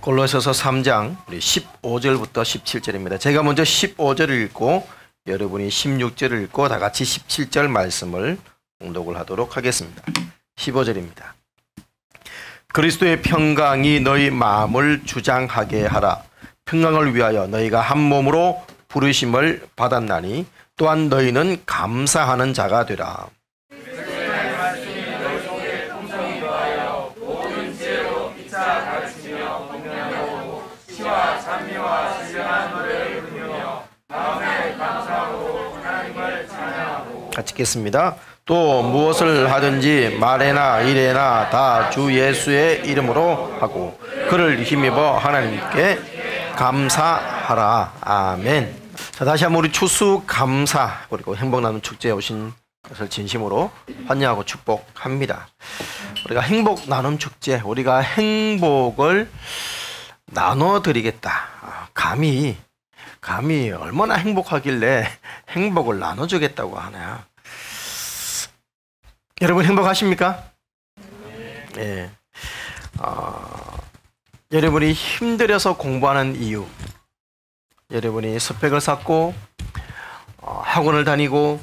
골로새서 3장 우리 15절부터 17절입니다. 제가 먼저 15절을 읽고 여러분이 16절을 읽고 다 같이 17절 말씀을 봉독을 하도록 하겠습니다. 15절입니다. 그리스도의 평강이 너희 마음을 주장하게 하라. 평강을 위하여 너희가 한 몸으로 부르심을 받았나니 또한 너희는 감사하는 자가 되라. 같이 읽겠습니다. 또 무엇을 하든지 말에나 일에나 다 주 예수의 이름으로 하고 그를 힘입어 하나님께 감사하라. 아멘. 자, 다시 한번 우리 추수감사 그리고 행복 나눔 축제에 오신 것을 진심으로 환영하고 축복합니다. 우리가 행복 나눔 축제, 우리가 행복을 나눠드리겠다. 감히 얼마나 행복하길래 행복을 나눠주겠다고 하나. 여러분 행복하십니까? 예. 여러분이 힘들어서 공부하는 이유, 여러분이 스펙을 쌓고 학원을 다니고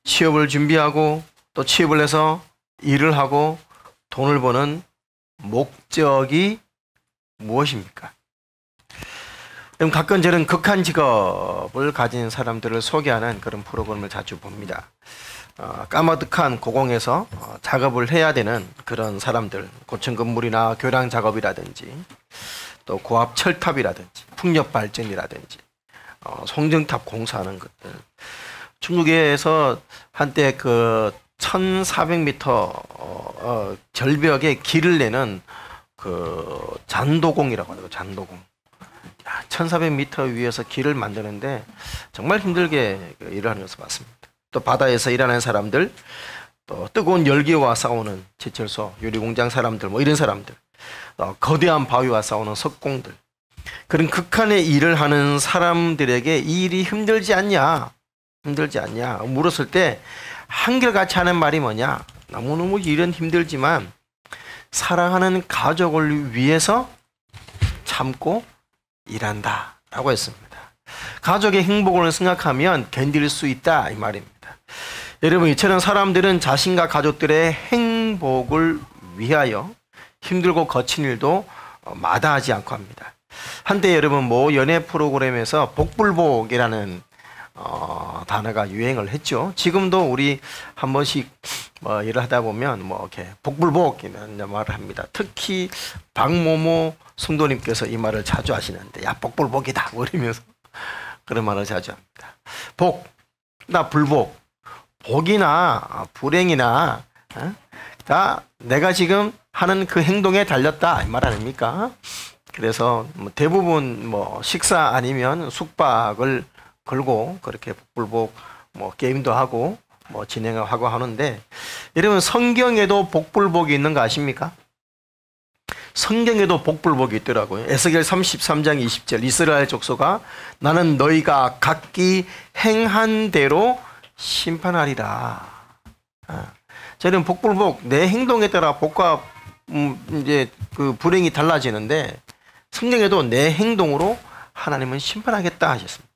취업을 준비하고 또 취업을 해서 일을 하고 돈을 버는 목적이 무엇입니까? 그럼 가끔 저는 극한 직업을 가진 사람들을 소개하는 그런 프로그램을 자주 봅니다. 까마득한 고공에서 작업을 해야 되는 그런 사람들, 고층 건물이나 교량 작업이라든지 또 고압 철탑이라든지 풍력 발전이라든지 송정탑 공사하는 것들. 중국에서 한때 그 1400m 절벽에 길을 내는 그 잔도공이라고 하죠. 잔도공. 1400m 위에서 길을 만드는데 정말 힘들게 일을 하는 것을 봤습니다. 또 바다에서 일하는 사람들, 또 뜨거운 열기와 싸우는 제철소, 유리공장 사람들, 뭐 이런 사람들, 거대한 바위와 싸우는 석공들, 그런 극한의 일을 하는 사람들에게 이 일이 힘들지 않냐 물었을 때 한결같이 하는 말이 뭐냐? 너무너무 일은 힘들지만 사랑하는 가족을 위해서 참고 일한다 라고 했습니다. 가족의 행복을 생각하면 견딜 수 있다 이 말입니다. 여러분, 이처럼 사람들은 자신과 가족들의 행복을 위하여 힘들고 거친 일도 마다하지 않고 합니다. 한때 여러분 모 연예 프로그램에서 복불복이라는 단어가 유행을 했죠. 지금도 우리 한 번씩 일을 하다 보면 이렇게 복불복이라는 말을 합니다. 특히 박모모 성도님께서 이 말을 자주 하시는데, 야 복불복이다 이러면서 그런 말을 자주 합니다. 복, 나 불복, 복이나 불행이나 다 내가 지금 하는 그 행동에 달렸다 이 말 아닙니까? 그래서 대부분 식사 아니면 숙박을 걸고 그렇게 복불복 게임도 하고 진행을 하고 하는데, 여러분 성경에도 복불복이 있는 거 아십니까? 성경에도 복불복이 있더라고요. 에스겔 33장 20절 이스라엘 족속아 나는 너희가 각기 행한 대로 심판하리라. 저는 복불복, 내 행동에 따라 복과 이제 그 불행이 달라지는데 성경에도 내 행동으로 하나님은 심판하겠다 하셨습니다.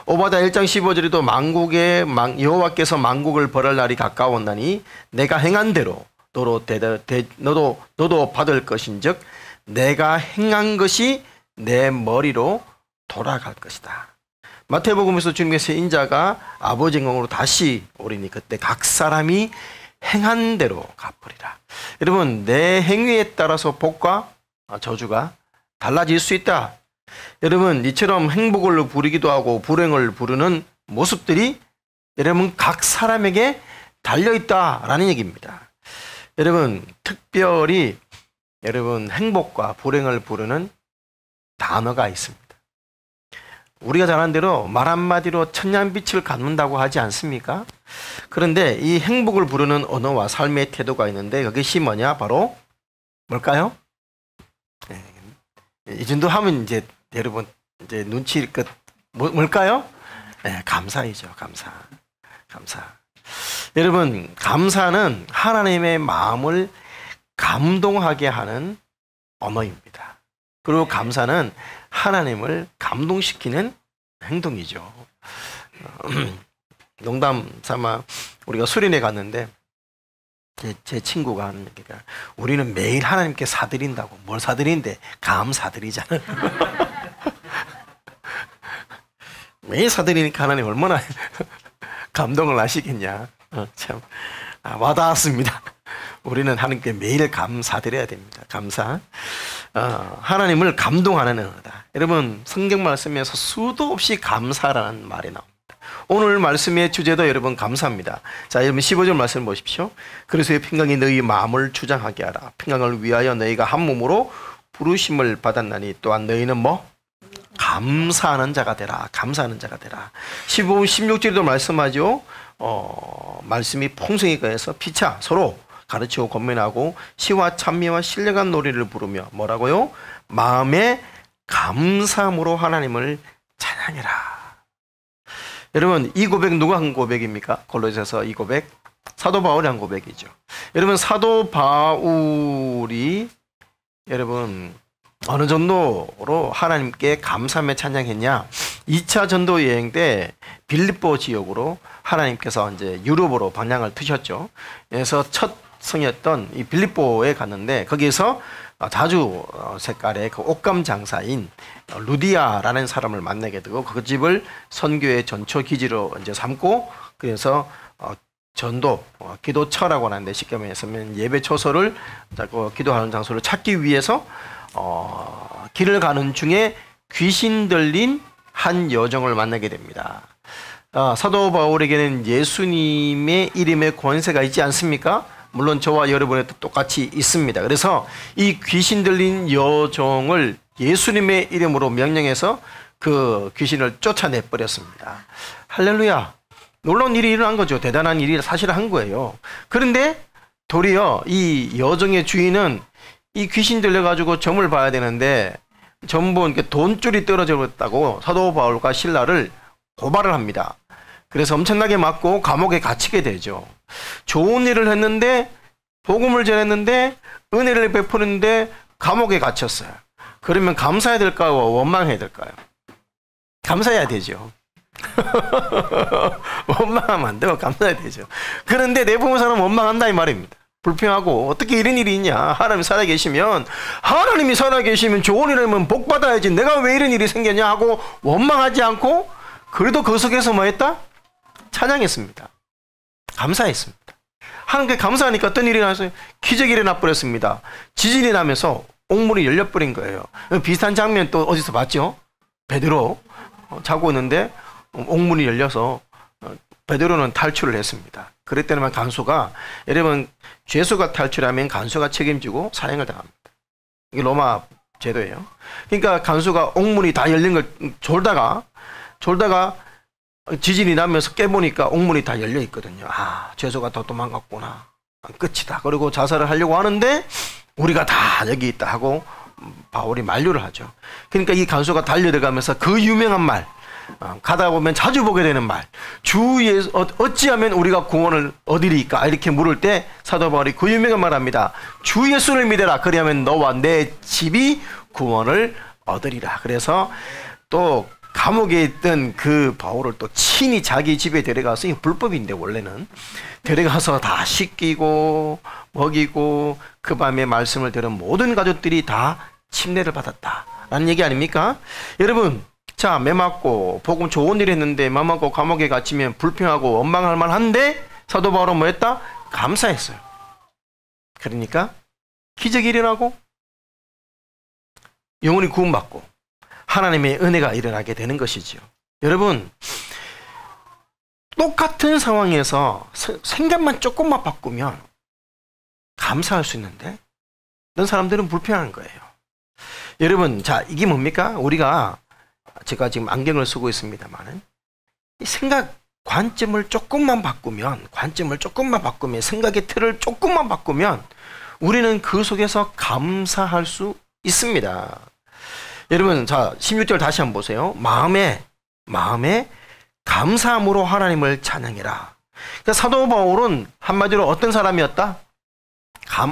오바다 1장 15절에도 만국의 여호와께서 만국을 벌할 날이 가까웠나니 내가 행한 대로 너도 받을 것인즉 내가 행한 것이 내 머리로 돌아갈 것이다. 마태복음에서 주님께서 인자가 아버지 영광으로 다시 오리니 그때 각 사람이 행한 대로 갚으리라. 여러분, 내 행위에 따라서 복과 저주가 달라질 수 있다. 여러분, 이처럼 행복을 부르기도 하고 불행을 부르는 모습들이 여러분 각 사람에게 달려있다라는 얘기입니다. 여러분, 특별히 여러분 행복과 불행을 부르는 단어가 있습니다. 우리가 잘 아는 대로 말 한마디로 천냥빛을 갖는다고 하지 않습니까? 그런데 이 행복을 부르는 언어와 삶의 태도가 있는데 그것이 뭐냐? 바로 뭘까요? 이 정도 하면 이제 여러분 이제 눈치일 것 뭘까요? 감사이죠. 감사. 여러분, 감사는 하나님의 마음을 감동하게 하는 언어입니다. 그리고 감사는 하나님을 감동시키는 행동이죠. 농담 삼아 우리가 수련회 갔는데 제 친구가 하는 얘기가 우리는 매일 하나님께 사드린다고. 뭘 사드린대? 감 사드리잖아. 매일 사드리니까 하나님 얼마나 감동을 하시겠냐. 참 와닿았습니다. 우리는 하나님께 매일 감사드려야 됩니다. 감사. 하나님을 감동하는 은혜다. 여러분 성경 말씀에서 수도 없이 감사라는 말이 나옵니다. 오늘 말씀의 주제도 여러분 감사합니다. 자, 여러분 15절 말씀 보십시오. 그래서 이 평강이 너희 마음을 주장하게 하라. 평강을 위하여 너희가 한 몸으로 부르심을 받았나니 또한 너희는 뭐? 감사하는 자가 되라. 감사하는 자가 되라. 15, 16절도 말씀하죠. 말씀이 풍성히 거해서 피차 서로 가르치고 권면하고 시와 찬미와 신령한 노래를 부르며 뭐라고요? 마음의 감사함으로 하나님을 찬양해라. 여러분 이 고백 누가 한 고백입니까? 골로새서 이 고백 사도 바울이 한 고백이죠. 여러분 사도 바울이 여러분 어느 정도로 하나님께 감사하며 찬양했냐? 2차 전도 여행 때 빌립보 지역으로 하나님께서 이제 유럽으로 방향을 트셨죠. 그래서 첫 성이었던 이 빌립보에 갔는데 거기에서 자주 색깔의 그 옷감 장사인 루디아라는 사람을 만나게 되고 그 집을 선교의 전초 기지로 이제 삼고 그래서 전도 기도처라고 하는데 쉽게 말하면 예배 초소를 기도하는 장소를 찾기 위해서 길을 가는 중에 귀신 들린 한 여종을 만나게 됩니다. 사도 바울에게는 예수님의 이름의 권세가 있지 않습니까? 물론 저와 여러분에도 똑같이 있습니다. 그래서 이 귀신 들린 여종을 예수님의 이름으로 명령해서 그 귀신을 쫓아내 버렸습니다. 할렐루야. 놀라운 일이 일어난 거죠. 대단한 일이 사실 한 거예요. 그런데 도리어 이 여종의 주인은 이 귀신 들려가지고 점을 봐야 되는데 전부 이렇게 돈줄이 떨어져 버렸다고 사도 바울과 실라를 고발을 합니다. 그래서 엄청나게 맞고 감옥에 갇히게 되죠. 좋은 일을 했는데 복음을 전했는데 은혜를 베푸는데 감옥에 갇혔어요. 그러면 감사해야 될까요? 원망해야 될까요? 감사해야 되죠. 원망하면 안 되고 감사해야 되죠. 그런데 내부의 사람은 원망한다 이 말입니다. 불평하고 어떻게 이런 일이 있냐. 하나님이 살아계시면 하나님이 살아계시면 좋은 일이면 복 받아야지 내가 왜 이런 일이 생겼냐 하고 원망하지 않고 그래도 그 속에서 뭐 했다? 찬양했습니다. 감사했습니다. 하나님께 감사하니까 어떤 일이 나서 기적이 일어나 버렸습니다. 지진이 나면서 옥문이 열려버린 거예요. 비슷한 장면 또 어디서 봤죠? 베드로 자고 있는데 옥문이 열려서 베드로는 탈출을 했습니다. 그랬더니만 간수가 여러분 죄수가 탈출하면 간수가 책임지고 사형을 당합니다. 이게 로마 제도예요. 그러니까 간수가 옥문이 다 열린 걸 졸다가 지진이 나면서 깨보니까 옥문이 다 열려 있거든요. 아, 죄수가 더 도망갔구나. 끝이다. 그리고 자살을 하려고 하는데 우리가 다 여기 있다 하고 바울이 만류를 하죠. 그러니까 이 간수가 달려들어가면서 그 유명한 말, 가다 보면 자주 보게 되는 말, 주 예수 어찌하면 우리가 구원을 얻으리까 이렇게 물을 때 사도 바울이 그 유명한 말 합니다. 주 예수를 믿어라. 그리하면 너와 내 집이 구원을 얻으리라. 그래서 또 감옥에 있던 그 바울을 또 친히 자기 집에 데려가서, 이 불법인데 원래는 데려가서 다 씻기고 먹이고 그 밤에 말씀을 들은 모든 가족들이 다 침례를 받았다라는 얘기 아닙니까? 여러분, 자, 매 맞고 복음 좋은 일 했는데 매 맞고 감옥에 갇히면 불평하고 원망할 만한데 사도 바울은 뭐 했다? 감사했어요. 그러니까 기적이 일어나고 영혼이 구원받고 하나님의 은혜가 일어나게 되는 것이지요. 여러분, 똑같은 상황에서 생각만 조금만 바꾸면 감사할 수 있는데 어떤 사람들은 불평하는 거예요. 여러분, 자, 이게 뭡니까? 제가 지금 안경을 쓰고 있습니다만은 생각 관점을 조금만 바꾸면 생각의 틀을 조금만 바꾸면 우리는 그 속에서 감사할 수 있습니다. 여러분, 자, 16절 다시 한번 보세요. 마음에 감사함으로 하나님을 찬양해라. 그러니까 사도 바울은 한마디로 어떤 사람이었다?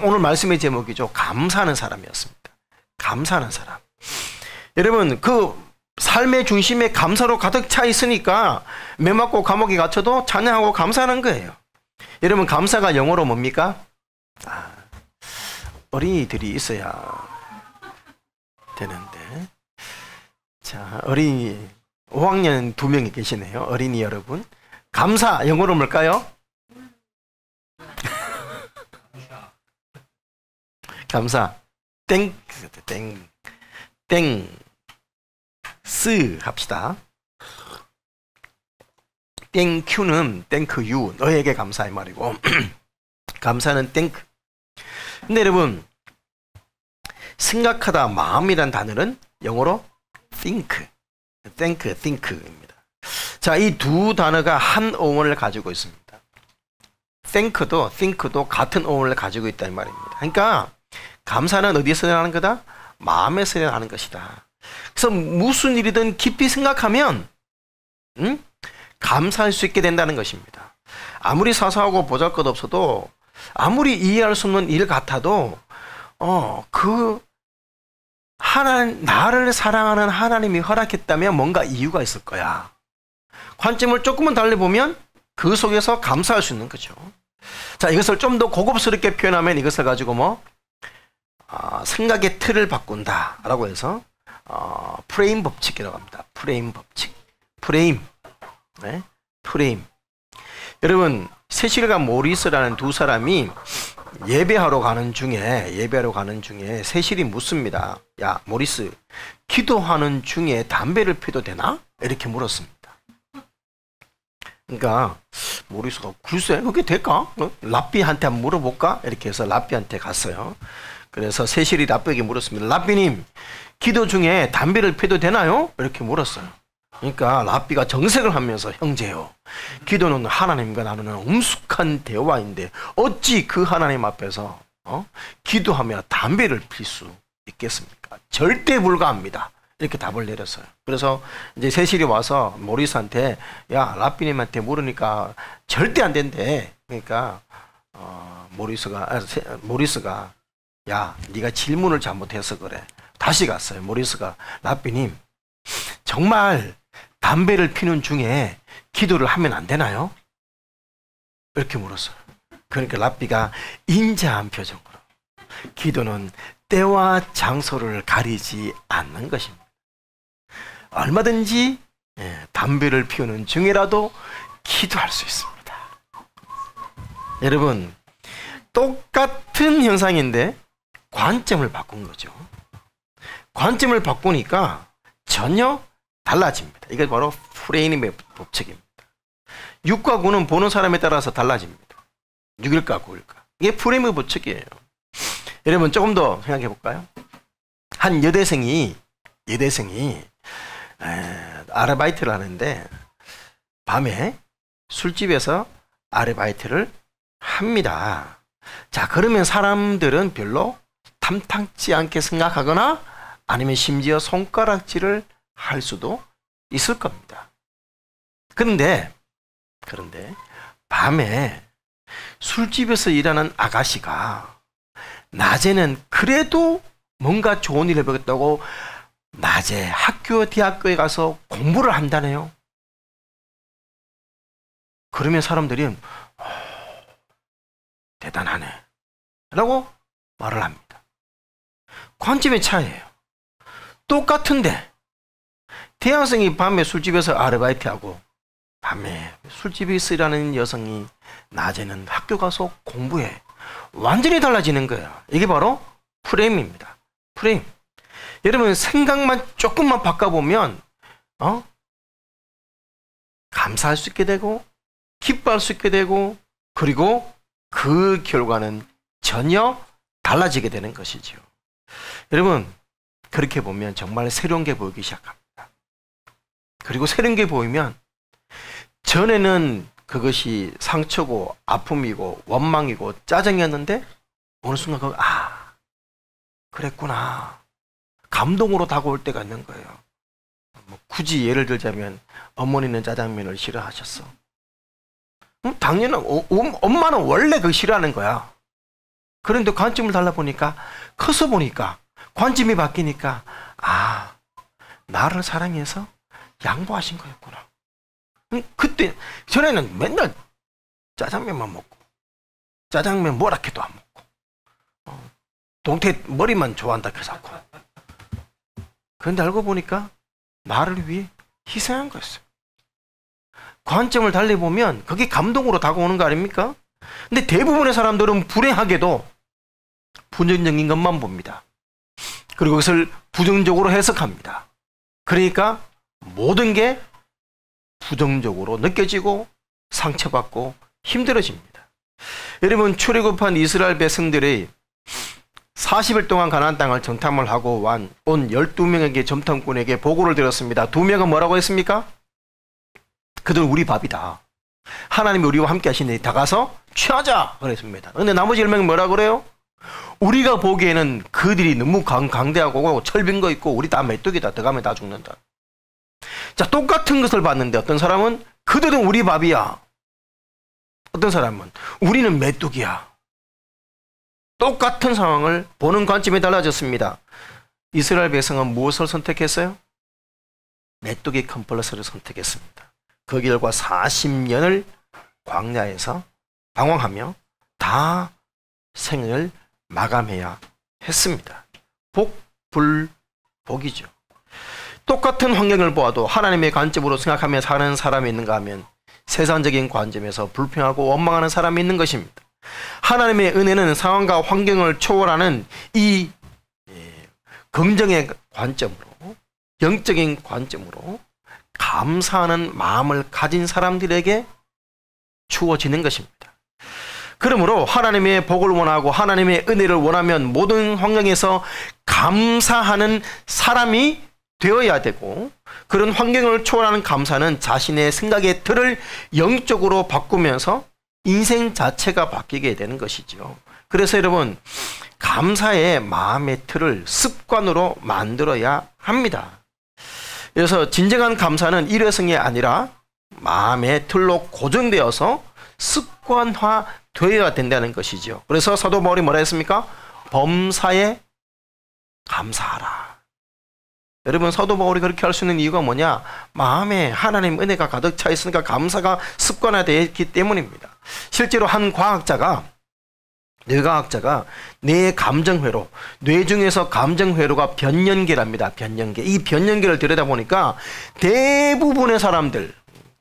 오늘 말씀의 제목이죠. 감사하는 사람이었습니다. 감사하는 사람. 여러분 그 삶의 중심에 감사로 가득 차 있으니까 매 맞고 감옥에 갇혀도 찬양하고 감사하는 거예요. 여러분 감사가 영어로 뭡니까? 어린이들이 있어야 되는데. 자, 어린이 5학년 2명이 계시네요. 어린이 여러분. 감사 영어로 뭘까요? 감사. 땡스 합시다. 땡큐는 땡크 유, 너에게 감사의 말이고 감사는 땡크. 근데 여러분 생각하다 마음이란 단어는 영어로 think입니다. 자, 이 두 단어가 한 어원을 가지고 있습니다. think도 같은 어원을 가지고 있다는 말입니다. 그러니까 감사는 어디에서 나는 거다? 마음에서 나는 것이다. 그래서 무슨 일이든 깊이 생각하면 감사할 수 있게 된다는 것입니다. 아무리 사소하고 보잘것없어도 아무리 이해할 수 없는 일 같아도 그 하나님, 나를 사랑하는 하나님이 허락했다면 뭔가 이유가 있을 거야. 관점을 조금만 달리보면 그 속에서 감사할 수 있는 거죠. 자, 이것을 좀 더 고급스럽게 표현하면 이것을 가지고 생각의 틀을 바꾼다 라고 해서 프레임 법칙이라고 합니다. 프레임 법칙. 프레임. 여러분 세실과 모리스라는 두 사람이 예배하러 가는 중에 세실이 묻습니다. 야 모리스, 기도하는 중에 담배를 피워도 되나? 이렇게 물었습니다. 그러니까 모리스가 글쎄 그게 될까? 랍비한테 한번 물어볼까? 이렇게 해서 랍비한테 갔어요. 그래서 세실이 랍비에게 물었습니다. 랍비님, 기도 중에 담배를 피워도 되나요? 이렇게 물었어요. 그러니까 랍비가 정색을 하면서 형제요, 기도는 하나님과 나누는 엄숙한 대화인데 어찌 그 하나님 앞에서 기도하며 담배를 필 수 있겠습니까? 절대 불가합니다. 이렇게 답을 내렸어요. 그래서 이제 세실이 와서 모리스한테 야 랍비님한테 물으니까 절대 안 된대. 그러니까 모리스가 야 네가 질문을 잘못해서 그래. 다시 갔어요. 모리스가 랍비님, 정말 담배를 피는 중에 기도를 하면 안 되나요? 이렇게 물었어요. 그러니까 랍비가 인자한 표정으로 기도는 때와 장소를 가리지 않는 것입니다. 얼마든지 담배를 피우는 중이라도 기도할 수 있습니다. 여러분 똑같은 현상인데 관점을 바꾼 거죠. 관점을 바꾸니까 전혀 달라집니다. 이게 바로 프레임의 법칙입니다. 6과 9는 보는 사람에 따라서 달라집니다. 6일까 9일까. 이게 프레임의 법칙이에요. 여러분 조금 더 생각해 볼까요? 한 여대생이 아르바이트를 하는데 밤에 술집에서 아르바이트를 합니다. 자, 그러면 사람들은 별로 탐탁지 않게 생각하거나 아니면 심지어 손가락질을 할 수도 있을 겁니다. 그런데 밤에 술집에서 일하는 아가씨가 낮에는 그래도 뭔가 좋은 일을 해보겠다고 낮에 학교, 대학교에 가서 공부를 한다네요. 그러면 사람들이 대단하네 라고 말을 합니다. 관점의 차이예요. 똑같은데 대학생이 밤에 술집에서 아르바이트하고 밤에 술집에서 일하는 여성이 낮에는 학교 가서 공부해. 완전히 달라지는 거예요. 이게 바로 프레임입니다. 프레임. 여러분 생각만 조금만 바꿔보면 감사할 수 있게 되고 기뻐할 수 있게 되고 그리고 그 결과는 전혀 달라지게 되는 것이죠. 여러분 그렇게 보면 정말 새로운 게 보이기 시작합니다. 그리고 새로운 게 보이면 전에는 그것이 상처고 아픔이고 원망이고 짜증이었는데 어느 순간 그랬구나 감동으로 다가올 때가 있는 거예요. 굳이 예를 들자면 어머니는 짜장면을 싫어하셨어. 당연히 엄마는 원래 그거 싫어하는 거야. 그런데 관점을 달라보니까 커서 보니까 관점이 바뀌니까 나를 사랑해서 양보하신 거였구나. 그때 전에는 맨날 짜장면만 먹고 짜장면 뭐라 해도 안 먹고 동태 머리만 좋아한다 해서 그런데 알고 보니까 나를 위해 희생한 거였어요. 관점을 달리 보면 그게 감동으로 다가오는 거 아닙니까? 근데 대부분의 사람들은 불행하게도 부정적인 것만 봅니다. 그리고 그것을 부정적으로 해석합니다. 그러니까 모든 게 부정적으로 느껴지고 상처받고 힘들어집니다. 여러분, 출애굽한 이스라엘 백성들이 40일 동안 가나안 땅을 정탐을 하고 온 12명에게 정탐꾼에게 보고를 드렸습니다. 2명은 뭐라고 했습니까? 그들은 우리 밥이다. 하나님이 우리와 함께 하시니 다 가서 취하자 그랬습니다. 근데 나머지 1명은 뭐라 그래요? 우리가 보기에는 그들이 너무 강대하고 철빈 거 있고 우리 다 메뚜기다. 들어가면 다 죽는다. 자, 똑같은 것을 봤는데 어떤 사람은 그들은 우리 밥이야. 어떤 사람은 우리는 메뚜기야. 똑같은 상황을 보는 관점이 달라졌습니다. 이스라엘 백성은 무엇을 선택했어요? 메뚜기 컴플렉스를 선택했습니다. 그 결과 40년을 광야에서 방황하며 다 생을 마감해야 했습니다. 복불복이죠. 똑같은 환경을 보아도 하나님의 관점으로 생각하며 사는 사람이 있는가 하면 세상적인 관점에서 불평하고 원망하는 사람이 있는 것입니다. 하나님의 은혜는 상황과 환경을 초월하는 이 긍정의 관점으로, 영적인 관점으로 감사하는 마음을 가진 사람들에게 주어지는 것입니다. 그러므로 하나님의 복을 원하고 하나님의 은혜를 원하면 모든 환경에서 감사하는 사람이 되어야 되고, 그런 환경을 초월하는 감사는 자신의 생각의 틀을 영적으로 바꾸면서 인생 자체가 바뀌게 되는 것이죠. 그래서 여러분, 감사의 마음의 틀을 습관으로 만들어야 합니다. 그래서 진정한 감사는 일회성이 아니라 마음의 틀로 고정되어서 습관화 되어야 된다는 것이죠. 그래서 사도 바울이 뭐라 했습니까? 범사에 감사하라. 여러분, 사도 바울이 그렇게 할 수 있는 이유가 뭐냐? 마음에 하나님 은혜가 가득 차 있으니까 감사가 습관화되어 있기 때문입니다. 실제로 한 과학자가, 뇌과학자가 뇌 감정회로, 뇌 중에서 감정회로가 변연계랍니다. 변연계. 이 변연계를 들여다보니까 대부분의 사람들,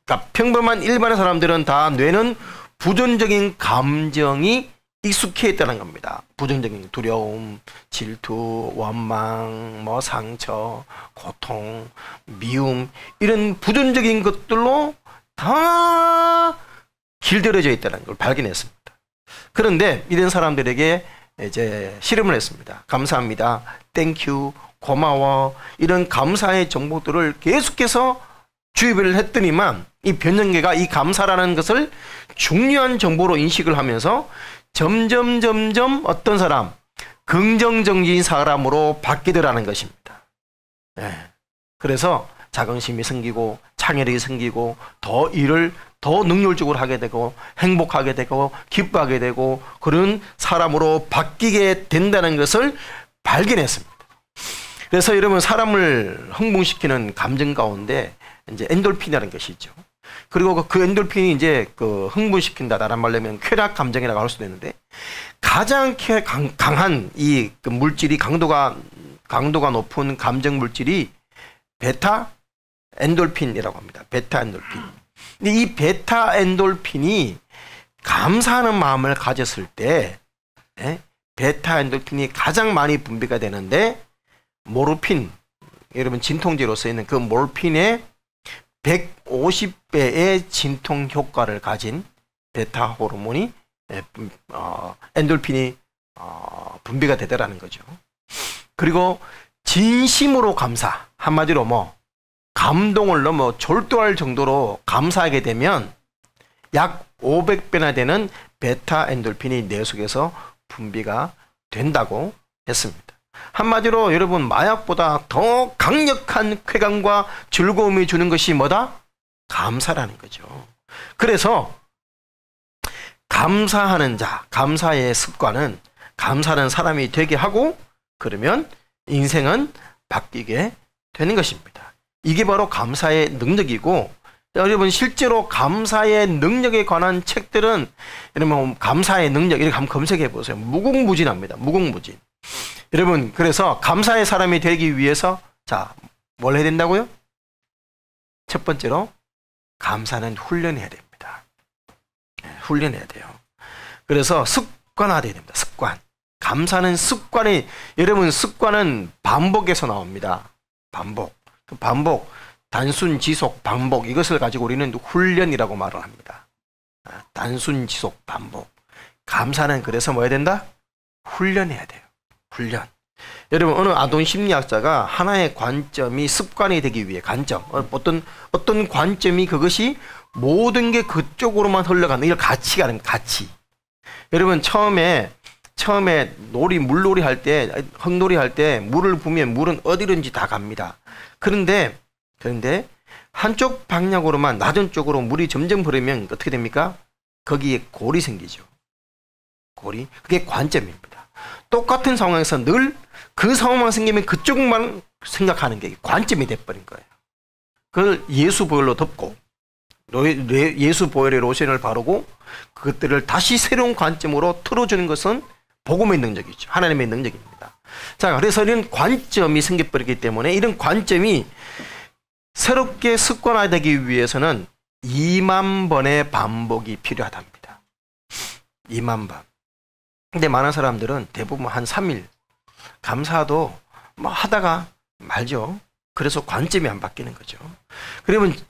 그러니까 평범한 일반의 사람들은 다 뇌는 부정적인 감정이 익숙해 있다는 겁니다. 부정적인 두려움, 질투, 원망, 상처, 고통, 미움, 이런 부정적인 것들로 다 길들여져 있다는 걸 발견했습니다. 그런데 이런 사람들에게 이제 실험을 했습니다. 감사합니다, 땡큐, 고마워, 이런 감사의 정보들을 계속해서 주입을 했더니만 이 변연계가 이 감사라는 것을 중요한 정보로 인식을 하면서 점점 어떤 사람, 긍정적인 사람으로 바뀌더라는 것입니다. 그래서 자긍심이 생기고 창의력이 생기고 더 일을 더 능률적으로 하게 되고 행복하게 되고 기뻐하게 되고 그런 사람으로 바뀌게 된다는 것을 발견했습니다. 그래서 여러분, 사람을 흥분시키는 감정 가운데 이제 엔돌핀이라는 것이 있죠. 그리고 그 엔돌핀이 이제 그 흥분시킨다, 다른 말로 하면 쾌락 감정이라고 할 수도 있는데, 가장 강한 이 그 물질이 강도가 높은 감정 물질이 베타 엔돌핀이라고 합니다. 베타 엔돌핀. 근데 이 베타 엔돌핀이 감사하는 마음을 가졌을 때, 베타 엔돌핀이 가장 많이 분비가 되는데, 모르핀, 여러분 진통제로 쓰이는 그 모르핀의 150배의 진통 효과를 가진 베타 호르몬이 엔돌핀이 분비가 되더라는 거죠. 그리고 진심으로 감사, 한마디로 감동을 넘어 졸도할 정도로 감사하게 되면 약 500배나 되는 베타 엔돌핀이 뇌 속에서 분비가 된다고 했습니다. 한마디로 여러분, 마약보다 더 강력한 쾌감과 즐거움이 주는 것이 뭐다? 감사라는 거죠. 그래서 감사하는 자, 감사의 습관은 감사하는 사람이 되게 하고, 그러면 인생은 바뀌게 되는 것입니다. 이게 바로 감사의 능력이고, 여러분 실제로 감사의 능력에 관한 책들은 여러분 감사의 능력 이렇게 한번 검색해 보세요. 무궁무진합니다. 무궁무진. 여러분 그래서 감사의 사람이 되기 위해서 자, 뭘 해야 된다고요? 첫 번째로 감사는 훈련해야 됩니다. 훈련해야 돼요. 그래서 습관화돼야 됩니다. 습관. 감사는 습관이, 여러분 습관은 반복에서 나옵니다. 반복. 반복, 단순, 지속, 반복, 이것을 가지고 우리는 훈련이라고 말을 합니다. 단순, 지속, 반복. 감사는 그래서 뭐 해야 된다? 훈련해야 돼요. 훈련. 여러분 어느 아동 심리학자가 하나의 관점이 습관이 되기 위해, 관점, 어떤 관점이 그것이 모든 게 그쪽으로만 흘러가는, 이걸 가치가, 가치. 여러분 처음에 물놀이 할 때, 흙놀이 할 때 물을 부으면 물은 어디든지 다 갑니다. 그런데 한쪽 방향으로만, 낮은 쪽으로 물이 점점 흐르면 어떻게 됩니까? 거기에 골이 생기죠. 골이. 그게 관점입니다. 똑같은 상황에서 늘 그 상황만 생기면 그쪽만 생각하는 게 관점이 돼버린 거예요. 그걸 예수 보혈로 덮고, 예수 보혈의 로션을 바르고 그것들을 다시 새로운 관점으로 틀어주는 것은 복음의 능력이죠. 하나님의 능력입니다. 자, 그래서 이런 관점이 생겨버리기 때문에 이런 관점이 새롭게 습관화되기 위해서는 2만 번의 반복이 필요하답니다. 2만 번. 근데 많은 사람들은 대부분 한 3일 감사도 뭐 하다가 말죠. 그래서 관점이 안 바뀌는 거죠.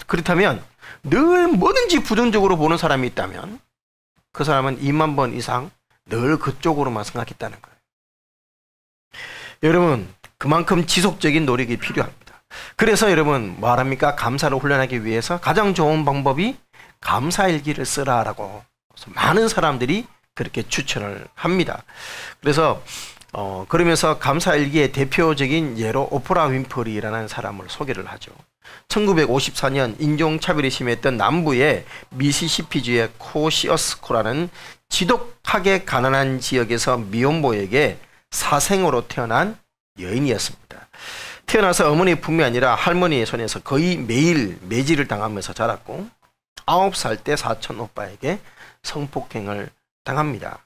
그렇다면 늘 뭐든지 부정적으로 보는 사람이 있다면 그 사람은 2만 번 이상 늘 그쪽으로만 생각했다는 거예요. 여러분 그만큼 지속적인 노력이 필요합니다. 그래서 여러분 뭐합니까? 감사를 훈련하기 위해서 가장 좋은 방법이 감사일기를 쓰라라고 많은 사람들이 그렇게 추천을 합니다. 그래서 그러면서 감사일기의 대표적인 예로 오프라 윈프리라는 사람을 소개를 하죠. 1954년 인종차별이 심했던 남부의 미시시피주의 코시어스코라는 지독하게 가난한 지역에서 미혼모에게 사생으로 태어난 여인이었습니다. 태어나서 어머니의 품이 아니라 할머니의 손에서 거의 매일 매질을 당하면서 자랐고 9살 때 사촌 오빠에게 성폭행을 당합니다.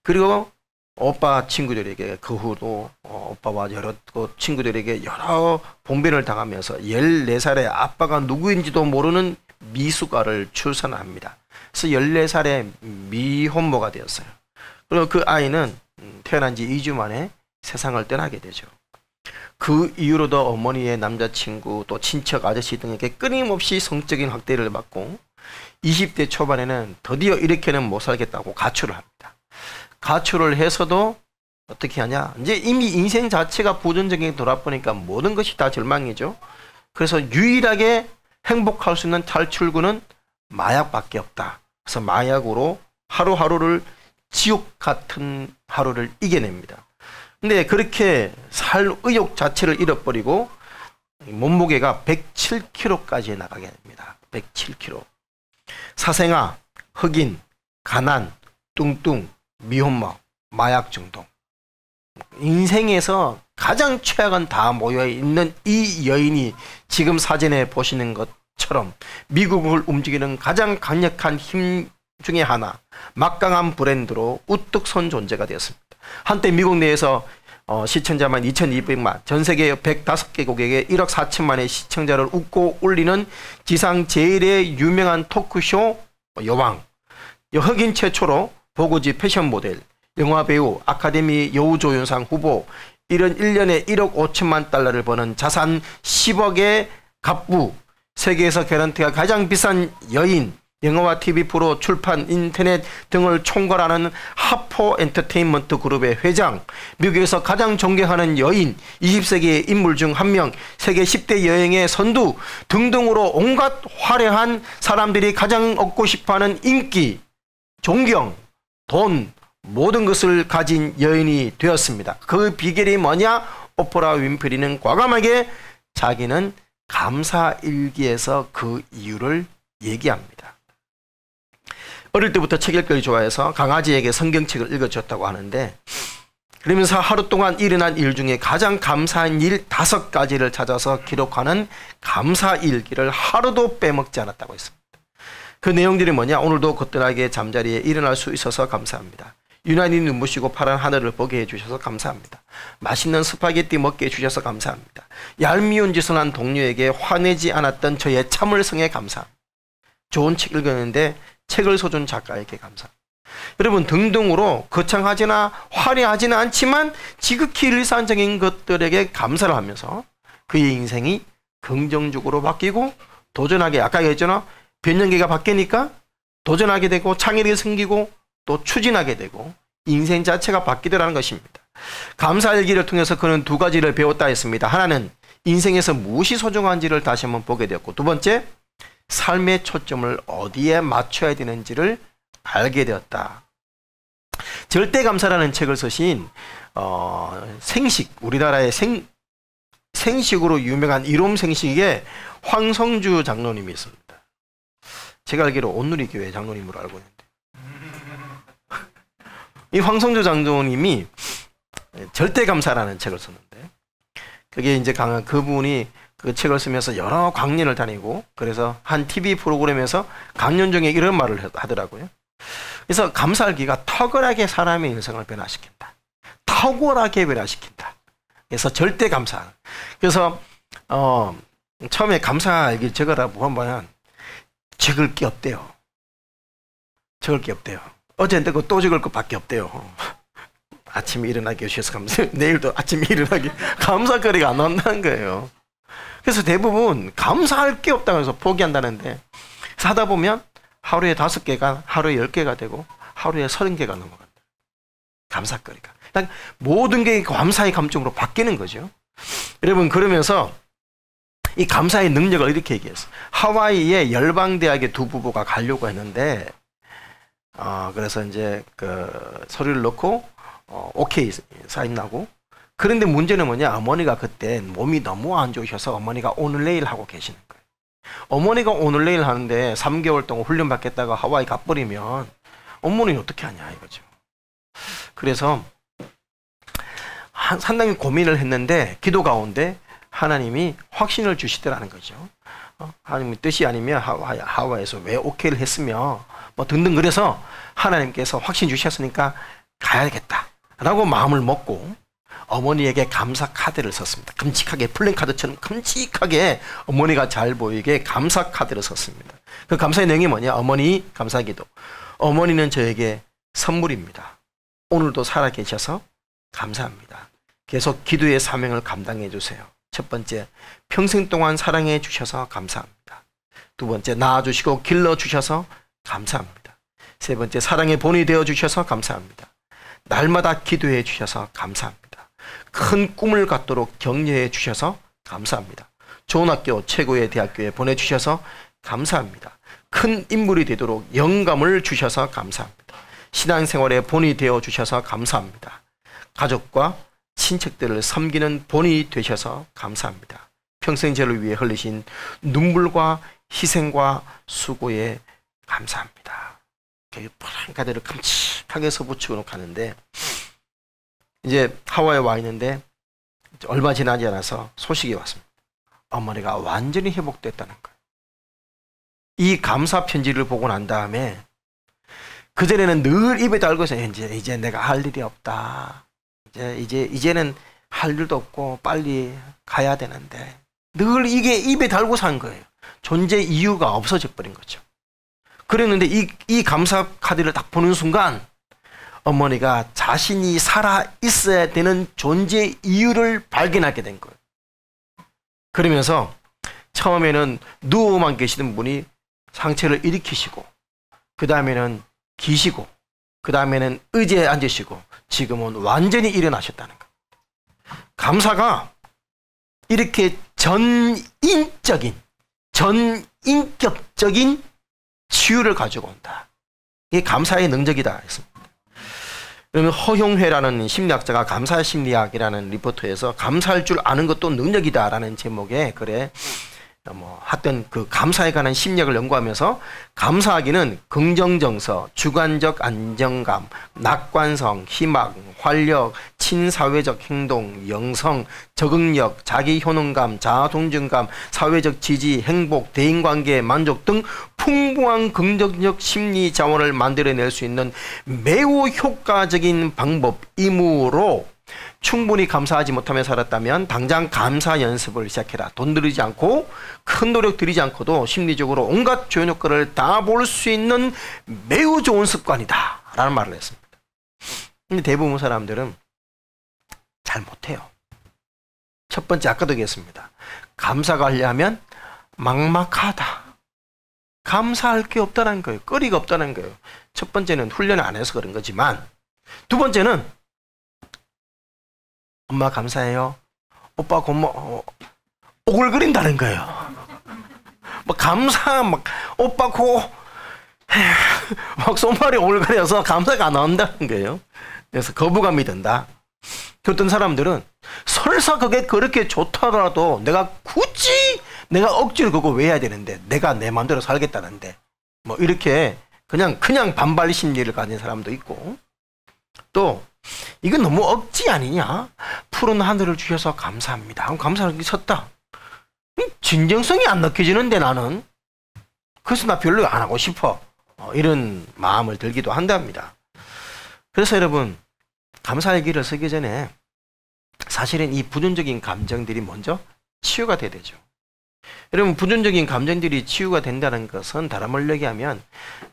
그리고 오빠 친구들에게 그 후도 오빠와 여러 친구들에게 여러 봉변을 당하면서 14살에 아빠가 누구인지도 모르는 미숙아를 출산합니다. 그래서 14살에 미혼모가 되었어요. 그리고 그 아이는 태어난 지 2주 만에 세상을 떠나게 되죠. 그 이후로도 어머니의 남자친구 또 친척 아저씨 등에게 끊임없이 성적인 학대를 받고 20대 초반에는 드디어 이렇게는 못 살겠다고 가출을 합니다. 가출을 해서도 어떻게 하냐? 이제 이미 인생 자체가 부정적인 돌아보니까 모든 것이 다 절망이죠. 그래서 유일하게 행복할 수 있는 탈출구는 마약밖에 없다. 그래서 마약으로 하루하루를 지옥 같은 하루를 이겨냅니다. 근데 그렇게 살 의욕 자체를 잃어버리고 몸무게가 107kg까지 나가게 됩니다. 107kg. 사생아, 흑인, 가난, 뚱뚱, 미혼모, 마약 중독. 인생에서 가장 최악은 다 모여있는 이 여인이 지금 사진에 보시는 것처럼 미국을 움직이는 가장 강력한 힘 중에 하나, 막강한 브랜드로 우뚝 선 존재가 되었습니다. 한때 미국 내에서 시청자만 2200만, 전 세계 105개국에게 1억 4천만의 시청자를 웃고 울리는 지상 제일의 유명한 토크쇼 여왕, 흑인 최초로 보고지 패션 모델, 영화배우, 아카데미 여우조연상 후보, 이런 1년에 1억 5천만 달러를 버는 자산 10억의 갑부, 세계에서 개런티가 가장 비싼 여인, 영화와 TV 프로, 출판, 인터넷 등을 총괄하는 하포 엔터테인먼트 그룹의 회장, 미국에서 가장 존경하는 여인, 20세기의 인물 중 한 명, 세계 10대 여행의 선두 등등으로 온갖 화려한 사람들이 가장 얻고 싶어하는 인기, 존경, 돈, 모든 것을 가진 여인이 되었습니다. 그 비결이 뭐냐? 오프라 윈프리는 과감하게 자기는 감사일기에서 그 이유를 얘기합니다. 어릴 때부터 책 읽기를 좋아해서 강아지에게 성경책을 읽어줬다고 하는데 그러면서 하루 동안 일어난 일 중에 가장 감사한 일 5가지를 찾아서 기록하는 감사일기를 하루도 빼먹지 않았다고 했습니다. 그 내용들이 뭐냐? 오늘도 거뜬하게 잠자리에 일어날 수 있어서 감사합니다. 유난히 눈부시고 파란 하늘을 보게 해주셔서 감사합니다. 맛있는 스파게티 먹게 해주셔서 감사합니다. 얄미운 짓을 한 동료에게 화내지 않았던 저의 참을성에 감사합니다. 좋은 책 읽었는데 책을 써준 작가에게 감사합니다. 여러분, 등등으로 거창하지나 화려하지는 않지만 지극히 일상적인 것들에게 감사를 하면서 그의 인생이 긍정적으로 바뀌고 도전하게, 아까 얘기했잖아, 변년기가 바뀌니까 도전하게 되고 창의력이 생기고 또 추진하게 되고 인생 자체가 바뀌더라는 것입니다. 감사일기를 통해서 그는 2가지를 배웠다 했습니다. 하나는 인생에서 무엇이 소중한지를 다시 한번 보게 되었고, 두 번째, 삶의 초점을 어디에 맞춰야 되는지를 알게 되었다. 절대감사라는 책을 쓰신 생식, 우리나라의 생식으로 유명한 이롬생식의 황성주 장로님이 있습니다. 제가 알기로 온누리교회 장로님으로 알고 있는데, 이 황성주 장로님이 절대감사라는 책을 썼는데, 그게 이제 그분이 그 책을 쓰면서 여러 강연을 다니고, 그래서 한 TV 프로그램에서 강연 중에 이런 말을 하더라고요. 그래서 감사일기가 탁월하게 사람의 인생을 변화시킨다. 탁월하게 변화시킨다. 그래서 절대감사. 그래서 처음에 감사일기 적으라고 하면 적을 게 없대요. 적을 게 없대요. 어제인데 또 적을 것밖에 없대요. 아침에 일어나게 해주셔서 감사해요. 내일도 아침에 일어나게 감사거리가 안 나온다는 거예요. 그래서 대부분 감사할 게 없다고 해서 포기한다는데, 사다 보면 하루에 5개가 하루에 10개가 되고 하루에 30개가 넘어간다. 감사거리가. 모든 게 감사의 감정으로 바뀌는 거죠. 여러분, 그러면서 이 감사의 능력을 이렇게 얘기했어요. 하와이의 열방대학의 2 부부가 가려고 했는데, 그래서 이제 그 서류를 넣고 오케이 사인 나고, 그런데 문제는 뭐냐? 어머니가 그때 몸이 너무 안 좋으셔서 어머니가 오늘 내일 하고 계시는 거예요. 어머니가 오늘 내일 하는데 3개월 동안 훈련 받겠다가 하와이 가버리면 어머니는 어떻게 하냐 이거죠. 그래서 상당히 고민을 했는데 기도 가운데 하나님이 확신을 주시더라는 거죠. 하나님의 뜻이 아니면 하와이에서 왜 오케이를 했으며 뭐 등등, 그래서 하나님께서 확신 주셨으니까 가야겠다 라고 마음을 먹고 어머니에게 감사 카드를 썼습니다. 끔찍하게, 플랜카드처럼 끔찍하게 어머니가 잘 보이게 감사 카드를 썼습니다. 그 감사의 내용이 뭐냐? 어머니 감사기도. 어머니는 저에게 선물입니다. 오늘도 살아계셔서 감사합니다. 계속 기도의 사명을 감당해 주세요. 첫 번째, 평생 동안 사랑해 주셔서 감사합니다. 두 번째, 낳아주시고 길러주셔서 감사합니다. 세 번째, 사랑의 본이 되어 주셔서 감사합니다. 날마다 기도해 주셔서 감사합니다. 큰 꿈을 갖도록 격려해 주셔서 감사합니다. 좋은 학교, 최고의 대학교에 보내주셔서 감사합니다. 큰 인물이 되도록 영감을 주셔서 감사합니다. 신앙생활의 본이 되어 주셔서 감사합니다. 가족과 친척들을 섬기는 본이 되셔서 감사합니다. 평생 저를 위해 흘리신 눈물과 희생과 수고에 감사합니다. 파란 카드를 끔찍하게 써붙이고 가는데, 이제 하와이에 와 있는데 얼마 지나지 않아서 소식이 왔습니다. 어머니가 완전히 회복됐다는 거예요. 이 감사 편지를 보고 난 다음에, 그전에는 늘 입에 달고 있어요. 이제 내가 할 일이 없다. 이제는 할 일도 없고 빨리 가야 되는데, 늘 이게 입에 달고 산 거예요. 존재 이유가 없어져 버린 거죠. 그랬는데 이 감사 카드를 딱 보는 순간 어머니가 자신이 살아 있어야 되는 존재 이유를 발견하게 된 거예요. 그러면서 처음에는 누워만 계시던 분이 상체를 일으키시고, 그 다음에는 기시고, 그 다음에는 의자에 앉으시고, 지금은 완전히 일어나셨다는 거예요. 감사가 이렇게 전인격적인 치유를 가지고 온다. 이게 감사의 능력이다 했습니다. 그러면 허용회라는 심리학자가 감사심리학이라는 리포트에서 감사할 줄 아는 것도 능력이다라는 제목의 글에 하여튼 그 감사에 관한 심리학을 연구하면서 감사하기는 긍정정서, 주관적 안정감, 낙관성, 희망, 활력, 친사회적 행동, 영성, 적응력, 자기효능감, 자아동정감, 사회적 지지, 행복, 대인관계, 만족 등 풍부한 긍정적 심리 자원을 만들어낼 수 있는 매우 효과적인 방법이므로 충분히 감사하지 못하며 살았다면 당장 감사 연습을 시작해라. 돈 들이지 않고 큰 노력 들이지 않고도 심리적으로 온갖 좋은 효과를 다 볼 수 있는 매우 좋은 습관이다 라는 말을 했습니다. 근데 대부분 사람들은 잘 못해요. 첫 번째, 아까도 얘기했습니다. 감사가 하려면 막막하다. 감사할 게 없다는 거예요. 거리가 없다는 거예요. 첫 번째는 훈련을 안 해서 그런 거지만, 두 번째는 엄마 감사해요. 오빠 고마워. 오글거린다는 거예요. 감사, 오빠 막 손발이 오글거려서 감사가 안 나온다는 거예요. 그래서 거부감이 든다. 어떤 사람들은 설사 그게 그렇게 좋더라도 내가 굳이 내가 억지로 그거 왜 해야 되는데, 내가 내 마음대로 살겠다는데, 이렇게 그냥 반발 심리를 가진 사람도 있고, 또 이건 너무 억지 아니냐? 푸른 하늘을 주셔서 감사합니다. 감사하기 섰다. 진정성이 안 느껴지는데 나는. 그래서 나 별로 안 하고 싶어. 이런 마음을 들기도 한답니다. 그래서 여러분, 감사의 길을 서기 전에 사실은 이 부정적인 감정들이 먼저 치유가 돼야 되죠. 여러분, 부정적인 감정들이 치유가 된다는 것은 다른 말로 얘기하면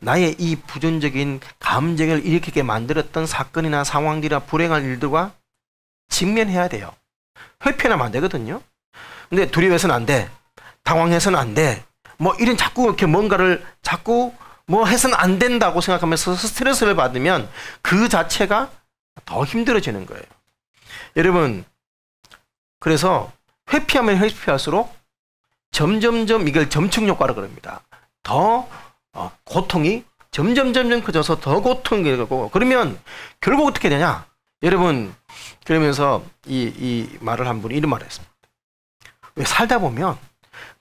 나의 이 부정적인 감정을 일으키게 만들었던 사건이나 상황들이나 불행한 일들과 직면해야 돼요. 회피하면 안 되거든요. 근데 두려워해서는 안 돼. 당황해서는 안 돼. 이런 자꾸 이렇게 뭔가를 자꾸 해서는 안 된다고 생각하면서 스트레스를 받으면 그 자체가 더 힘들어지는 거예요. 여러분, 그래서 회피하면 회피할수록 점점점 이걸 점층 효과라 그럽니다. 더 고통이 점점 커져서 더 고통이 되고, 그러면 결국 어떻게 되냐? 여러분, 그러면서 이 말을 한 분이 이런 말을 했습니다. 왜 살다 보면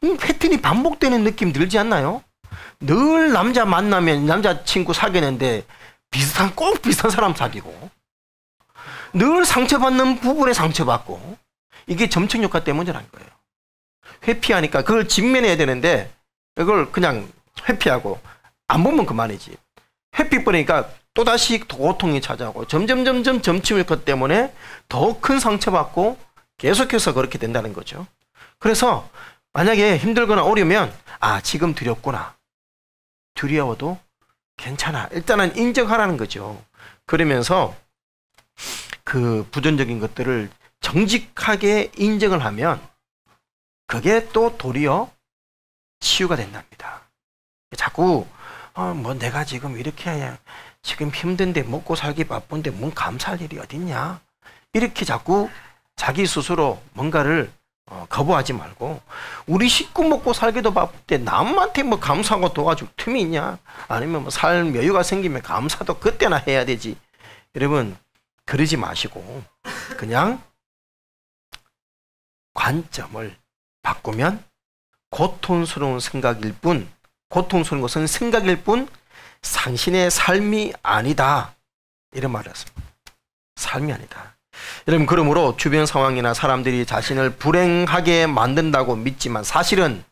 패턴이 반복되는 느낌 들지 않나요? 늘 남자 만나면 남자친구 사귀는데 꼭 비슷한 사람 사귀고, 늘 상처받는 부분에 상처받고, 이게 점층 효과 때문이라는 거예요. 회피하니까 그걸 직면해야 되는데 이걸 그냥 회피하고 안 보면 그만이지. 회피 뿌리니까 또다시 고통이 찾아오고 점점 점층 효과 때문에 더 큰 상처받고 계속해서 그렇게 된다는 거죠. 그래서 만약에 힘들거나 어려우면 지금 두렵구나. 두려워도 괜찮아. 일단은 인정하라는 거죠. 그러면서 그 부정적인 것들을 정직하게 인정을 하면 그게 또 도리어 치유가 된답니다. 자꾸 내가 지금 이렇게 지금 힘든데 먹고 살기 바쁜데 뭔 감사할 일이 어딨냐, 이렇게 자꾸 자기 스스로 뭔가를 거부하지 말고, 우리 식구 먹고 살기도 바쁜데 남한테 감사하고 도와줄 틈이 있냐, 아니면 삶 여유가 생기면 감사도 그때나 해야 되지. 여러분, 그러지 마시고 그냥 관점을 바꾸면 고통스러운 생각일 뿐, 고통스러운 것은 생각일 뿐 당신의 삶이 아니다, 이런 말을 했습니다. 삶이 아니다. 여러분, 그러므로 주변 상황이나 사람들이 자신을 불행하게 만든다고 믿지만 사실은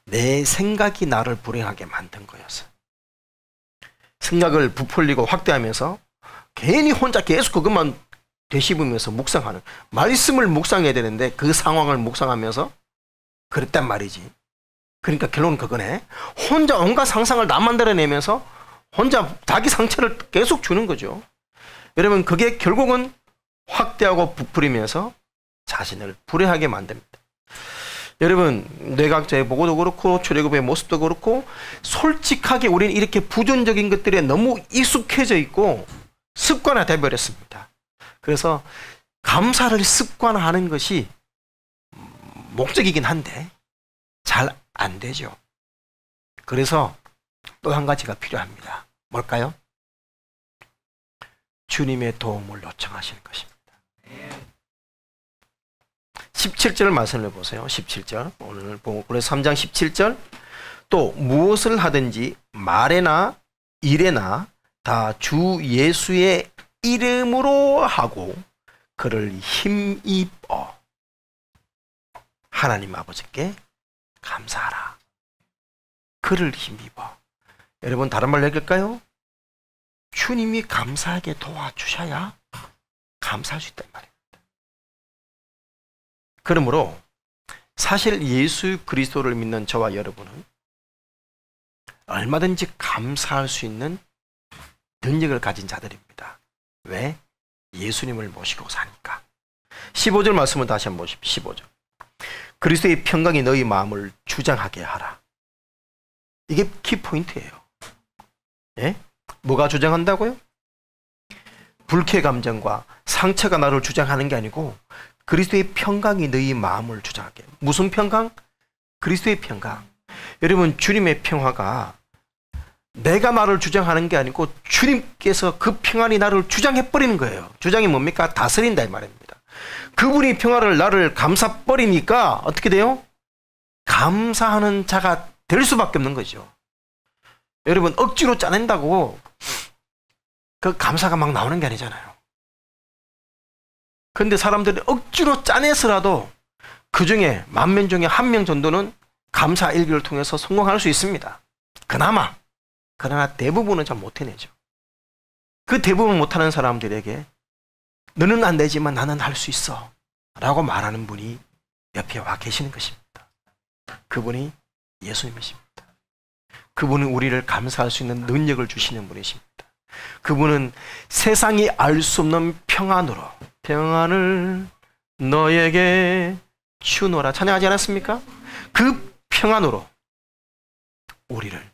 내 생각이 나를 불행하게 만든 거였어. 생각을 부풀리고 확대하면서 괜히 혼자 계속 그것만 되씹으면서 묵상하는, 말씀을 묵상해야 되는데 그 상황을 묵상하면서 그랬단 말이지. 그러니까 결론은 그거네. 혼자 온갖 상상을 다 만들어내면서 혼자 자기 상처를 계속 주는 거죠. 여러분, 그게 결국은 확대하고 부풀리면서 자신을 불행하게 만듭니다. 여러분, 뇌과학자의 보고도 그렇고 출애굽의 모습도 그렇고, 솔직하게 우리는 이렇게 부정적인 것들에 너무 익숙해져 있고 습관화돼 버렸습니다. 그래서 감사를 습관화하는 것이 목적이긴 한데 잘 안 되죠. 그래서 또 한 가지가 필요합니다. 뭘까요? 주님의 도움을 요청하시는 것입니다. 17절 말씀을 보세요. 17절. 오늘 그래서 3장 17절. 또 무엇을 하든지 말에나 일에나 다 주 예수의 이름으로 하고 그를 힘입어 하나님 아버지께 감사하라. 그를 힘입어. 여러분 다른 말로 얘기할까요? 주님이 감사하게 도와주셔야 감사할 수 있단 말입니다. 그러므로 사실 예수 그리스도를 믿는 저와 여러분은 얼마든지 감사할 수 있는 능력을 가진 자들입니다. 왜? 예수님을 모시고 사니까. 15절 말씀을 다시 한번 보십시오. 15절. 그리스도의 평강이 너희 마음을 주장하게 하라. 이게 키포인트예요. 예? 뭐가 주장한다고요? 불쾌 감정과 상처가 나를 주장하는 게 아니고 그리스도의 평강이 너희 마음을 주장하게. 무슨 평강? 그리스도의 평강. 여러분 주님의 평화가 내가 나를 주장하는 게 아니고 주님께서 그 평안이 나를 주장해버리는 거예요. 주장이 뭡니까? 다스린다 이 말입니다. 그분이 평화를 나를 감싸버리니까 어떻게 돼요? 감사하는 자가 될 수밖에 없는 거죠. 여러분 억지로 짜낸다고 그 감사가 막 나오는 게 아니잖아요. 그런데 사람들이 억지로 짜내서라도 그 중에 10,000명 중에 1명 정도는 감사 일기를 통해서 성공할 수 있습니다. 그나마. 그러나 대부분은 잘 못해내죠. 그 대부분 못하는 사람들에게 너는 안 되지만 나는 할 수 있어 라고 말하는 분이 옆에 와 계시는 것입니다. 그분이 예수님이십니다. 그분은 우리를 감사할 수 있는 능력을 주시는 분이십니다. 그분은 세상이 알 수 없는 평안으로 평안을 너에게 주노라 찬양하지 않았습니까? 그 평안으로 우리를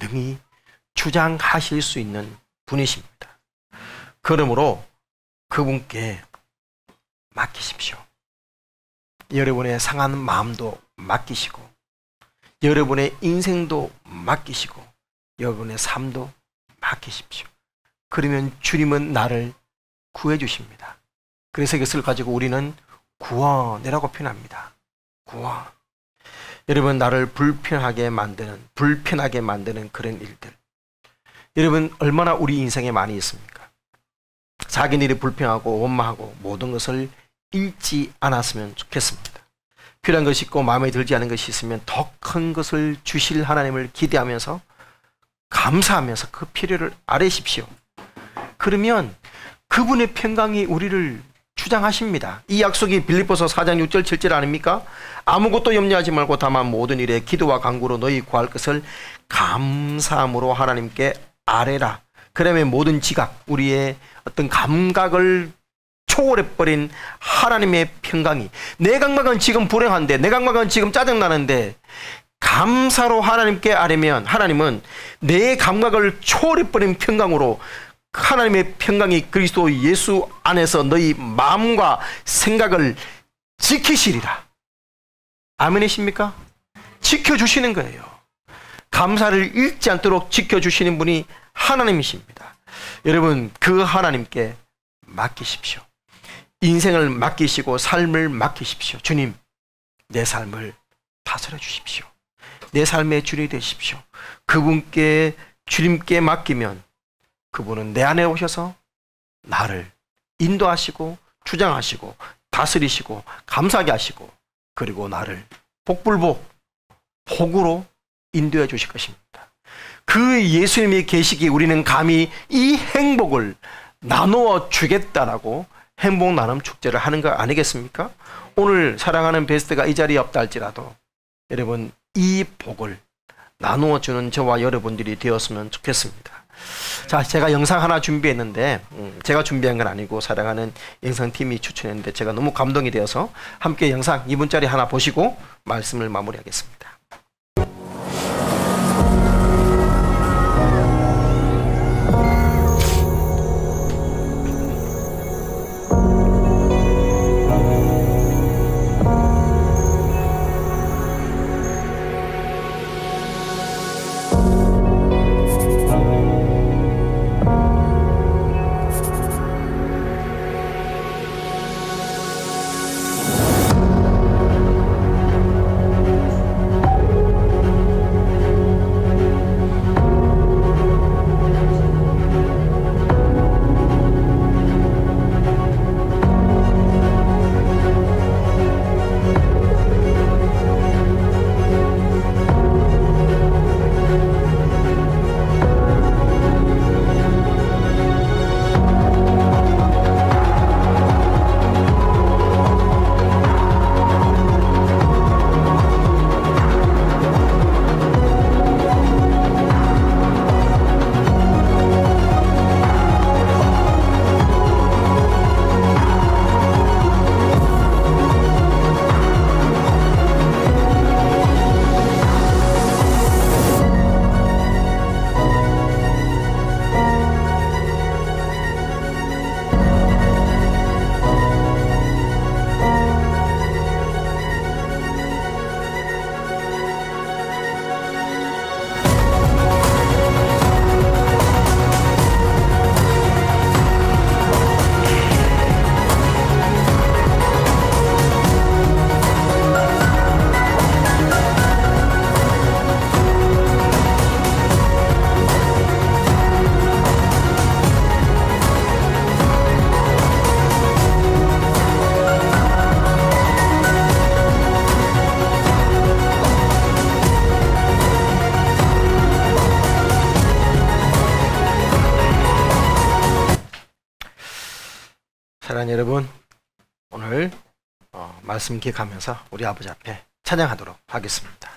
능히 주장하실 수 있는 분이십니다. 그러므로 그분께 맡기십시오. 여러분의 상한 마음도 맡기시고 여러분의 인생도 맡기시고 여러분의 삶도 맡기십시오. 그러면 주님은 나를 구해 주십니다. 그래서 이것을 가지고 우리는 구원이라고 표현합니다. 구원. 여러분 나를 불편하게 만드는 그런 일들. 여러분 얼마나 우리 인생에 많이 있습니까? 작은 일이 불편하고 원망하고 모든 것을 잃지 않았으면 좋겠습니다. 필요한 것이 있고 마음에 들지 않은 것이 있으면 더 큰 것을 주실 하나님을 기대하면서 감사하면서 그 필요를 아뢰십시오. 그러면 그분의 평강이 우리를 주장하십니다. 이 약속이 빌립보서 4장 6절 7절 아닙니까? 아무것도 염려하지 말고 다만 모든 일에 기도와 간구로 너희 구할 것을 감사함으로 하나님께 아뢰라. 그러면 모든 지각, 우리의 어떤 감각을 초월해버린 하나님의 평강이, 내 감각은 지금 불행한데, 내 감각은 지금 짜증나는데 감사로 하나님께 아뢰면 하나님은 내 감각을 초월해버린 평강으로 하나님의 평강이 그리스도 예수 안에서 너희 마음과 생각을 지키시리라. 아멘이십니까? 지켜주시는 거예요. 감사를 잃지 않도록 지켜주시는 분이 하나님이십니다. 여러분 그 하나님께 맡기십시오. 인생을 맡기시고 삶을 맡기십시오. 주님, 내 삶을 다스려 주십시오. 내 삶의 주인이 되십시오. 그분께 주님께 맡기면 그분은 내 안에 오셔서 나를 인도하시고 주장하시고 다스리시고 감사하게 하시고 그리고 나를 복불복 복으로 인도해 주실 것입니다. 그 예수님이 계시기에 우리는 감히 이 행복을 나누어 주겠다라고 행복 나눔 축제를 하는 거 아니겠습니까? 오늘 사랑하는 베스트가 이 자리에 없다 할지라도 여러분 이 복을 나누어 주는 저와 여러분들이 되었으면 좋겠습니다. 자, 제가 영상 하나 준비했는데 제가 준비한 건 아니고 사랑하는 영상팀이 추천했는데 제가 너무 감동이 되어서 함께 영상 2분짜리 하나 보시고 말씀을 마무리하겠습니다. 사랑하는 여러분, 오늘 말씀 기억하면서 우리 아버지 앞에 찬양하도록 하겠습니다.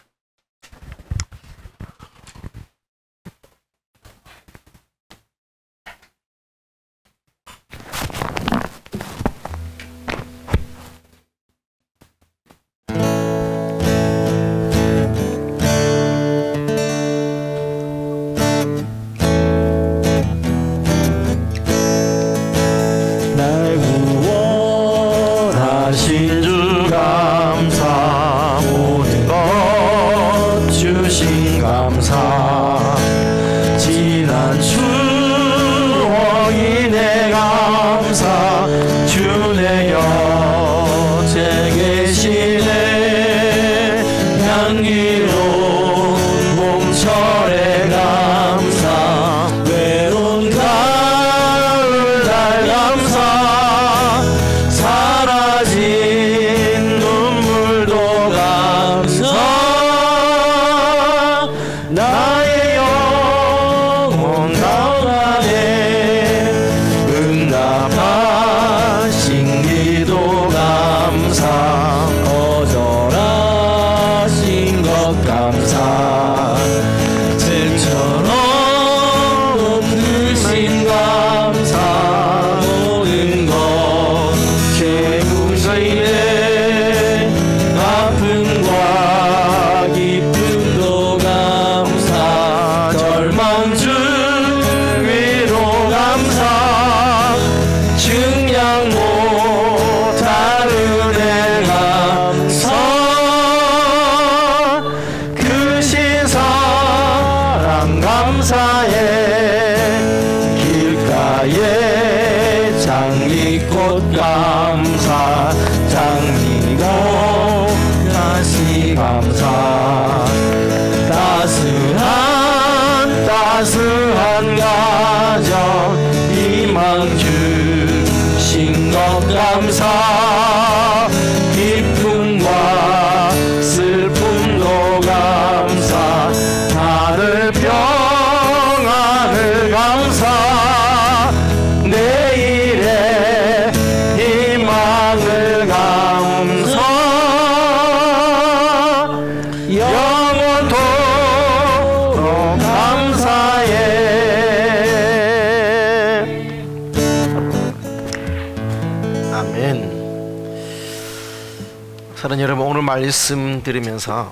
사랑하는 여러분, 오늘 말씀 들으면서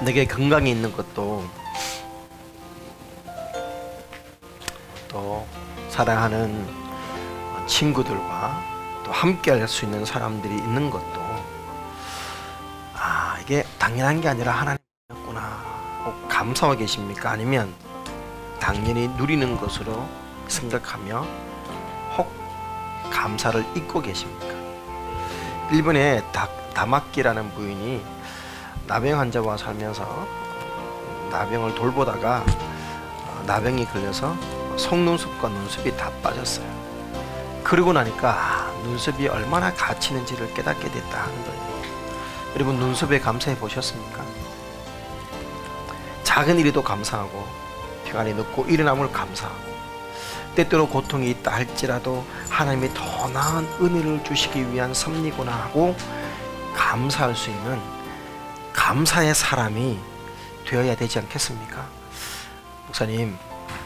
내게 건강이 있는 것도, 또 사랑하는 친구들과 또 함께 할 수 있는 사람들이 있는 것도, 이게 당연한 게 아니라 하나님이었구나, 혹 감사하고 계십니까? 아니면 당연히 누리는 것으로 생각하며 혹 감사를 잊고 계십니까? 일본의 다마키라는 부인이 나병 환자와 살면서 나병을 돌보다가 나병이 걸려서 속눈썹과 눈썹이 다 빠졌어요. 그러고 나니까 눈썹이 얼마나 가치 있는지를 깨닫게 됐다 하는 거예요. 여러분, 눈썹에 감사해 보셨습니까? 작은 일에도 감사하고 평안이 늦고 일어남을 감사하고, 때때로 고통이 있다 할지라도 하나님이 더 나은 은혜를 주시기 위한 섭리구나 하고 감사할 수 있는 감사의 사람이 되어야 되지 않겠습니까? 목사님,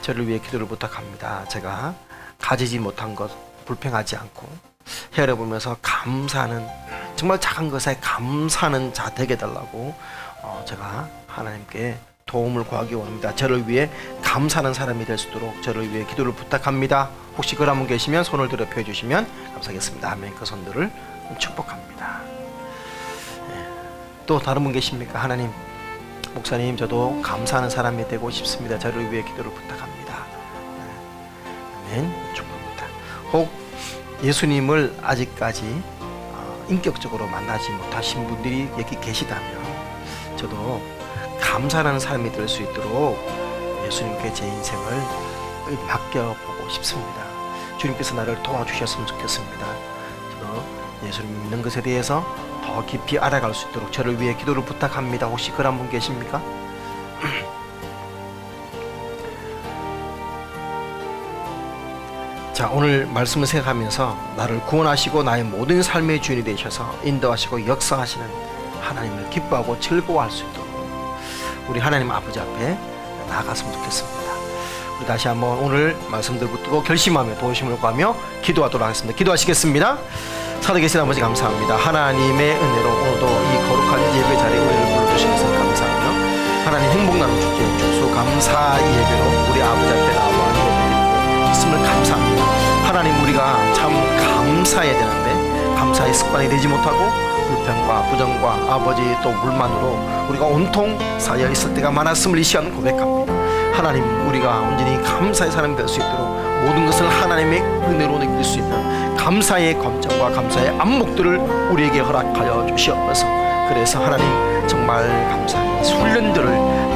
저를 위해 기도를 부탁합니다. 제가 가지지 못한 것 불평하지 않고 헤아려보면서 감사하는, 정말 작은 것에 감사하는 자 되게 달라고 제가 하나님께 도움을 구하기 원합니다. 저를 위해 감사하는 사람이 될 수 있도록 저를 위해 기도를 부탁합니다. 혹시 그런 분 계시면 손을 들어 펴주시면 감사하겠습니다. 아멘. 그 손들을 축복합니다. 또 다른 분 계십니까? 하나님, 목사님, 저도 감사하는 사람이 되고 싶습니다. 저를 위해 기도를 부탁합니다. 아멘. 축복합니다. 혹 예수님을 아직까지 인격적으로 만나지 못하신 분들이 여기 계시다면, 저도 감사하는 사람이 될 수 있도록 예수님께 제 인생을 맡겨보고 싶습니다. 주님께서 나를 도와주셨으면 좋겠습니다. 저도 예수님 믿는 것에 대해서 더 깊이 알아갈 수 있도록 저를 위해 기도를 부탁합니다. 혹시 그런 분 계십니까? 자, 오늘 말씀을 생각하면서 나를 구원하시고 나의 모든 삶의 주인이 되셔서 인도하시고 역사하시는 하나님을 기뻐하고 즐거워할 수 있도록 우리 하나님 아버지 앞에 나아갔으면 좋겠습니다. 우리 다시 한번 오늘 말씀들 붙들고 결심하며 도우심을 구하며 기도하도록 하겠습니다. 기도하시겠습니다. 살아계신 아버지 감사합니다. 하나님의 은혜로 오늘도 이 거룩한 예배 자리에 우리를 불러주시면서 감사하며 하나님 행복 나눔 주께 주소 감사 예배로 우리 아버지 앞에 나와 예배드리고 있음을 감사합니다. 하나님, 우리가 참 감사해야 되는데 감사의 습관이 되지 못하고 불평과 부정과 아버지 또 불만으로 우리가 온통 쌓여 있을 때가 많았음을 이 시간 고백합니다. 하나님, 우리가 온전히 감사의 사람이 될 수 있도록 모든 것을 하나님의 은혜로 느낄 수 있는 감사의 감정과 감사의 안목들을 우리에게 허락하여 주시옵소서. 그래서 하나님, 정말 감사의 훈련들을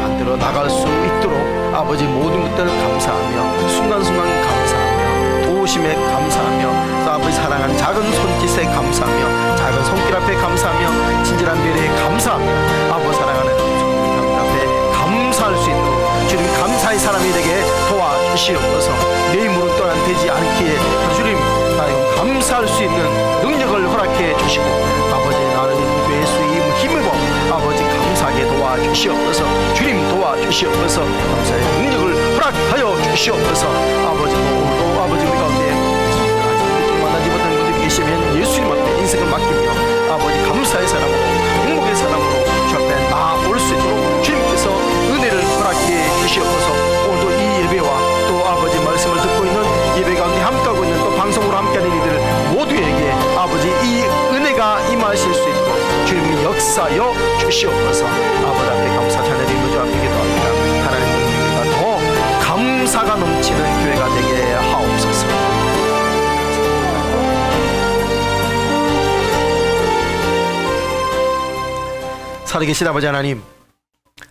만들어 나갈 수 있도록 아버지 모든 것들을 감사하며 순간순간 감사하며 도우심에 감사하며 또 아버지 사랑하는 작은 손짓에 감사하며 작은 손길 앞에 감사하며 친절한 배려에 감사하며 아버지 사랑하는 손길 앞에 감사할 수 있도록 주님 감사의 사람이 되게 도와주시옵소서. 내 힘으로 또한 되지 않기에 주님 나의 감사할 수 있는 능력을 허락해 주시고 아버지 나는 예수의 힘입어 아버지 감사하게 도와주시옵소서. 주님 도와주시옵소서. 감사의 능력을 허락하여 주시옵소서. 아버지 오늘도 아버지 우리 가운데 만나지 못하는 분들이 계시면 예수님 앞에 인생을 맡기며 아버지 감사의 사람으로 행복의 사람으로 주 앞에 나올 수 있도록 주님께서 은혜를 허락해 주시옵소서. 오늘도 이 예배와 또 아버지 말씀을 듣고 있는 예배 가운데 함께하고 있는 또 방송으로 함께하는 이들 모두에게 아버지 이 은혜가 임하실 수 있도록 주님이 역사여 주시옵소서. 아버지 앞에 감사 찬양드리며 주 앞에 기도합니다. 하나님, 우리가 더 감사가 넘치는 교회가 되게 하옵소서. 살아계신 아버지 하나님,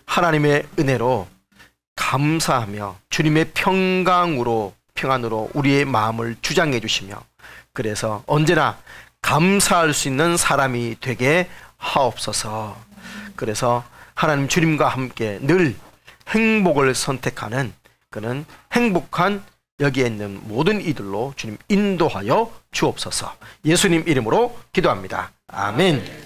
하나님의 은혜로 감사하며 주님의 평안으로 우리의 마음을 주장해 주시며 그래서 언제나 감사할 수 있는 사람이 되게 하옵소서. 그래서 하나님 주님과 함께 늘 행복을 선택하는 그는 행복한 여기에 있는 모든 이들로 주님 인도하여 주옵소서. 예수님 이름으로 기도합니다. 아멘.